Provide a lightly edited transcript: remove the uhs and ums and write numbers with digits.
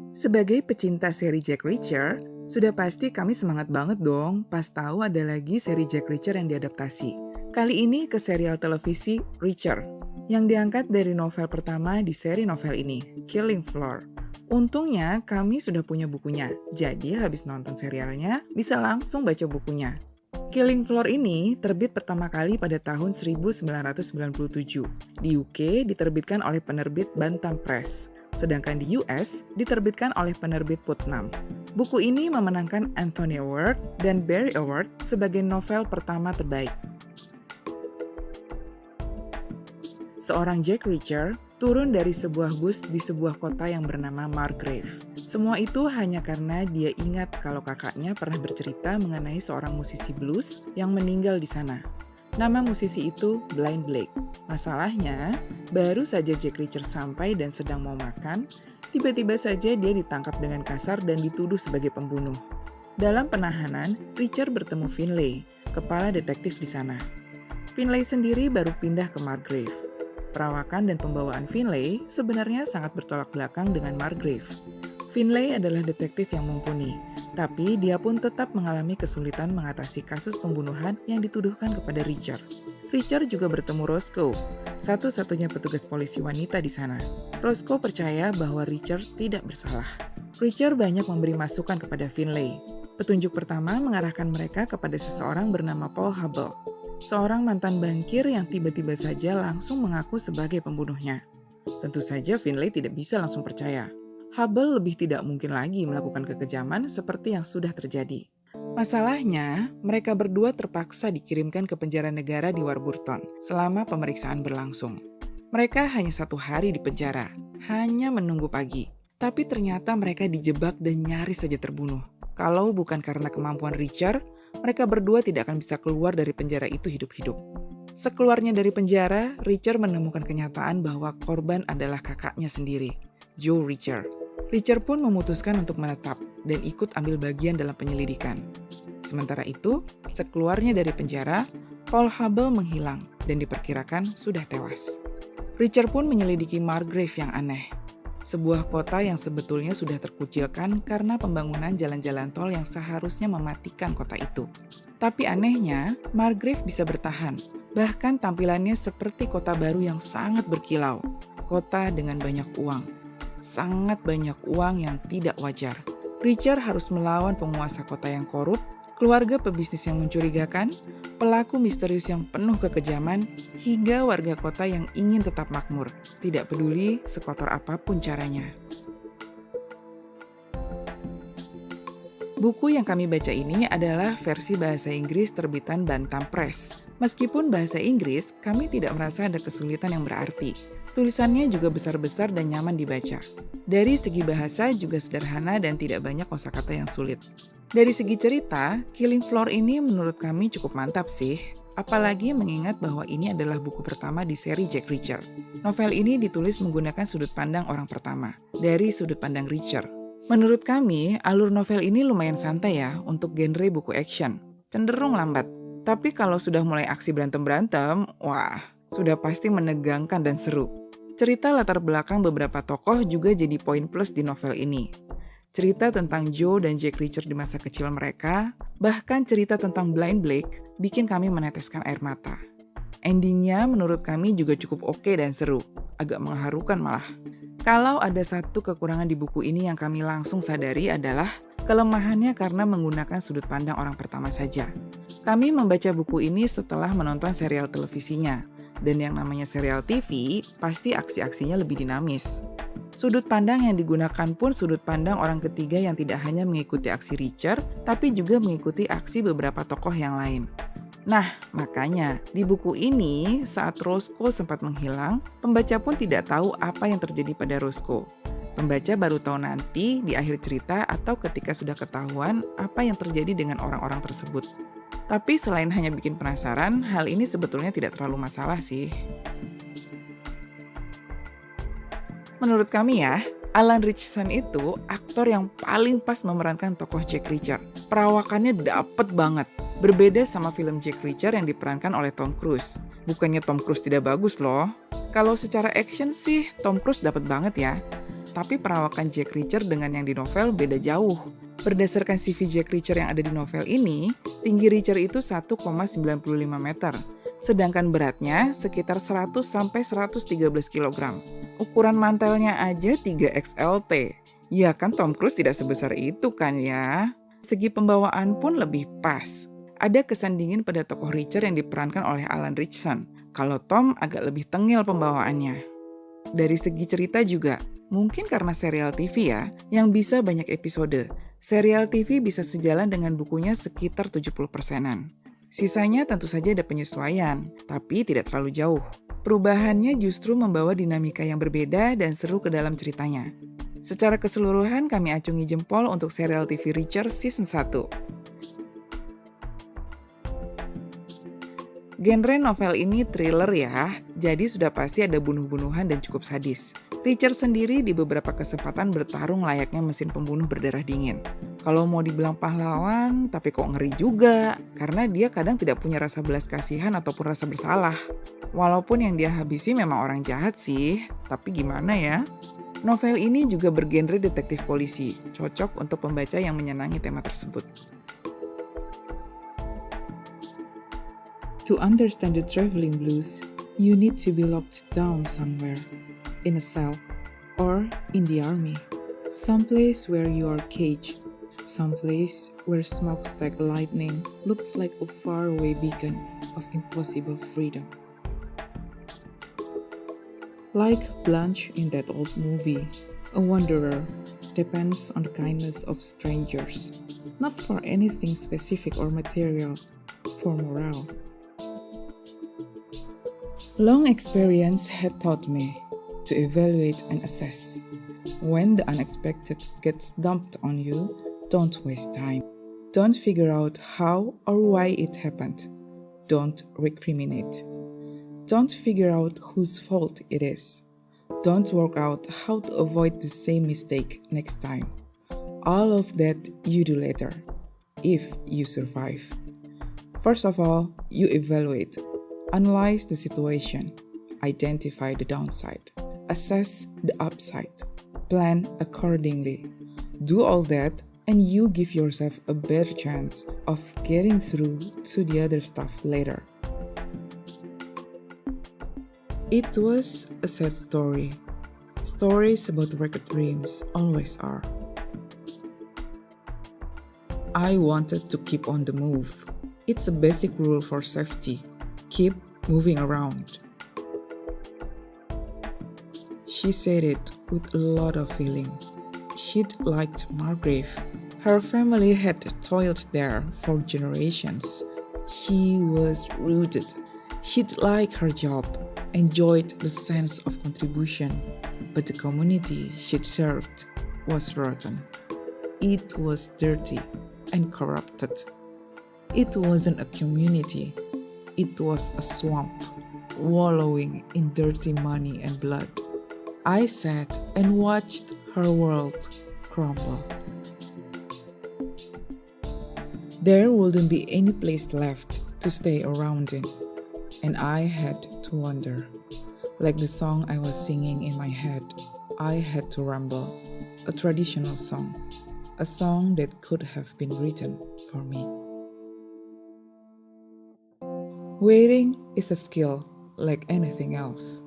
Sebagai pecinta seri Jack Reacher, sudah pasti kami semangat banget dong pas tahu ada lagi seri Jack Reacher yang diadaptasi. Kali ini ke serial televisi Reacher, yang diangkat dari novel pertama di seri novel ini, Killing Floor. Untungnya kami sudah punya bukunya, jadi habis nonton serialnya bisa langsung baca bukunya. Killing Floor ini terbit pertama kali pada tahun 1997. Di UK diterbitkan oleh penerbit Bantam Press. Sedangkan di US diterbitkan oleh penerbit Putnam. Buku ini memenangkan Anthony Award dan Barry Award sebagai novel pertama terbaik. Seorang Jack Reacher turun dari sebuah bus di sebuah kota yang bernama Margrave. Semua itu hanya karena dia ingat kalau kakaknya pernah bercerita mengenai seorang musisi blues yang meninggal di sana. Nama musisi itu Blind Blake. Masalahnya, baru saja Jack Reacher sampai dan sedang mau makan, tiba-tiba saja dia ditangkap dengan kasar dan dituduh sebagai pembunuh. Dalam penahanan, Reacher bertemu Finlay, kepala detektif di sana. Finlay sendiri baru pindah ke Margrave. Perawakan dan pembawaan Finlay sebenarnya sangat bertolak belakang dengan Margrave. Finlay adalah detektif yang mumpuni, tapi dia pun tetap mengalami kesulitan mengatasi kasus pembunuhan yang dituduhkan kepada Reacher. Reacher juga bertemu Roscoe, satu-satunya petugas polisi wanita di sana. Roscoe percaya bahwa Reacher tidak bersalah. Reacher banyak memberi masukan kepada Finlay. Petunjuk pertama mengarahkan mereka kepada seseorang bernama Paul Hubble, seorang mantan bankir yang tiba-tiba saja langsung mengaku sebagai pembunuhnya. Tentu saja Finlay tidak bisa langsung percaya. Hubble lebih tidak mungkin lagi melakukan kekejaman seperti yang sudah terjadi. Masalahnya, mereka berdua terpaksa dikirimkan ke penjara negara di Warburton selama pemeriksaan berlangsung. Mereka hanya 1 hari di penjara, hanya menunggu pagi. Tapi ternyata mereka dijebak dan nyaris saja terbunuh. Kalau bukan karena kemampuan Reacher, mereka berdua tidak akan bisa keluar dari penjara itu hidup-hidup. Sekeluarnya dari penjara, Reacher menemukan kenyataan bahwa korban adalah kakaknya sendiri, Joe Reacher. Reacher pun memutuskan untuk menetap dan ikut ambil bagian dalam penyelidikan. Sementara itu, sekeluarnya dari penjara, Paul Hubble menghilang dan diperkirakan sudah tewas. Reacher pun menyelidiki Margrave yang aneh, sebuah kota yang sebetulnya sudah terkucilkan karena pembangunan jalan-jalan tol yang seharusnya mematikan kota itu. Tapi anehnya, Margrave bisa bertahan, bahkan tampilannya seperti kota baru yang sangat berkilau, kota dengan banyak uang. Sangat banyak uang yang tidak wajar. Reacher harus melawan penguasa kota yang korup, keluarga pebisnis yang mencurigakan, pelaku misterius yang penuh kekejaman, hingga warga kota yang ingin tetap makmur, tidak peduli sekotor apapun caranya. Buku yang kami baca ini adalah versi bahasa Inggris terbitan Bantam Press. Meskipun bahasa Inggris, kami tidak merasa ada kesulitan yang berarti. Tulisannya juga besar-besar dan nyaman dibaca. Dari segi bahasa juga sederhana dan tidak banyak kosakata yang sulit. Dari segi cerita, Killing Floor ini menurut kami cukup mantap sih. Apalagi mengingat bahwa ini adalah buku pertama di seri Jack Reacher. Novel ini ditulis menggunakan sudut pandang orang pertama, dari sudut pandang Reacher. Menurut kami, alur novel ini lumayan santai ya untuk genre buku action. Cenderung lambat. Tapi kalau sudah mulai aksi berantem-berantem, wah, sudah pasti menegangkan dan seru. Cerita latar belakang beberapa tokoh juga jadi poin plus di novel ini. Cerita tentang Joe dan Jack Reacher di masa kecil mereka, bahkan cerita tentang Blind Blake bikin kami meneteskan air mata. Endingnya menurut kami juga cukup oke dan seru, agak mengharukan malah. Kalau ada satu kekurangan di buku ini yang kami langsung sadari adalah kelemahannya karena menggunakan sudut pandang orang pertama saja. Kami membaca buku ini setelah menonton serial televisinya, dan yang namanya serial TV pasti aksi-aksinya lebih dinamis. Sudut pandang yang digunakan pun sudut pandang orang ketiga yang tidak hanya mengikuti aksi Reacher, tapi juga mengikuti aksi beberapa tokoh yang lain. Nah, makanya di buku ini saat Roscoe sempat menghilang, pembaca pun tidak tahu apa yang terjadi pada Roscoe. Pembaca baru tahu nanti di akhir cerita atau ketika sudah ketahuan apa yang terjadi dengan orang-orang tersebut. Tapi selain hanya bikin penasaran, hal ini sebetulnya tidak terlalu masalah sih. Menurut kami ya, Alan Ritchson itu aktor yang paling pas memerankan tokoh Jack Reacher. Perawakannya dapet banget. Berbeda sama film Jack Reacher yang diperankan oleh Tom Cruise. Bukannya Tom Cruise tidak bagus loh. Kalau secara action sih Tom Cruise dapet banget ya. tapi perawakan Jack Reacher dengan yang di novel beda jauh. Berdasarkan CV Jack Reacher yang ada di novel ini, tinggi Reacher itu 1,95 meter, sedangkan beratnya sekitar 100-113 kg. Ukuran mantelnya aja 3XLT. Ya kan Tom Cruise tidak sebesar itu kan ya. Segi pembawaan pun lebih pas. Ada kesan dingin pada tokoh Reacher yang diperankan oleh Alan Ritchson. Kalau Tom agak lebih tengil pembawaannya. Dari segi cerita juga, mungkin karena serial TV ya, yang bisa banyak episode. Serial TV bisa sejalan dengan bukunya sekitar 70%-an. Sisanya tentu saja ada penyesuaian, tapi tidak terlalu jauh. Perubahannya justru membawa dinamika yang berbeda dan seru ke dalam ceritanya. Secara keseluruhan kami acungi jempol untuk serial TV Reacher Season 1. Genre novel ini thriller ya, jadi sudah pasti ada bunuh-bunuhan dan cukup sadis. Reacher sendiri di beberapa kesempatan bertarung layaknya mesin pembunuh berdarah dingin. Kalau mau dibilang pahlawan, tapi kok ngeri juga, karena dia kadang tidak punya rasa belas kasihan ataupun rasa bersalah. Walaupun yang dia habisi memang orang jahat sih, tapi gimana ya? Novel ini juga bergenre detektif polisi, cocok untuk pembaca yang menyenangi tema tersebut. To understand the traveling blues, you need to be locked down somewhere, in a cell, or in the army. Someplace where you are caged, someplace where smokestack lightning looks like a faraway beacon of impossible freedom. Like Blanche in that old movie, a wanderer depends on the kindness of strangers, not for anything specific or material, for morale. Long experience had taught me to evaluate and assess. When the unexpected gets dumped on you, don't waste time. Don't figure out how or why it happened. Don't recriminate. Don't figure out whose fault it is. Don't work out how to avoid the same mistake next time. All of that you do later, if you survive. First of all, you evaluate. Analyze the situation, identify the downside, assess the upside, plan accordingly. Do all that and you give yourself a better chance of getting through to the other stuff later. It was a sad story. Stories about wrecked dreams always are. I wanted to keep on the move. It's a basic rule for safety. Keep moving around. She said it with a lot of feeling. She'd liked Margrave. Her family had toiled there for generations. She was rooted. She'd liked her job, enjoyed the sense of contribution, but the community she'd served was rotten. It was dirty and corrupted. It wasn't a community. It was a swamp, wallowing in dirty money and blood. I sat and watched her world crumble. There wouldn't be any place left to stay around in, and I had to wonder. Like the song I was singing in my head, I had to rumble. A traditional song, a song that could have been written for me. Waiting is a skill like anything else.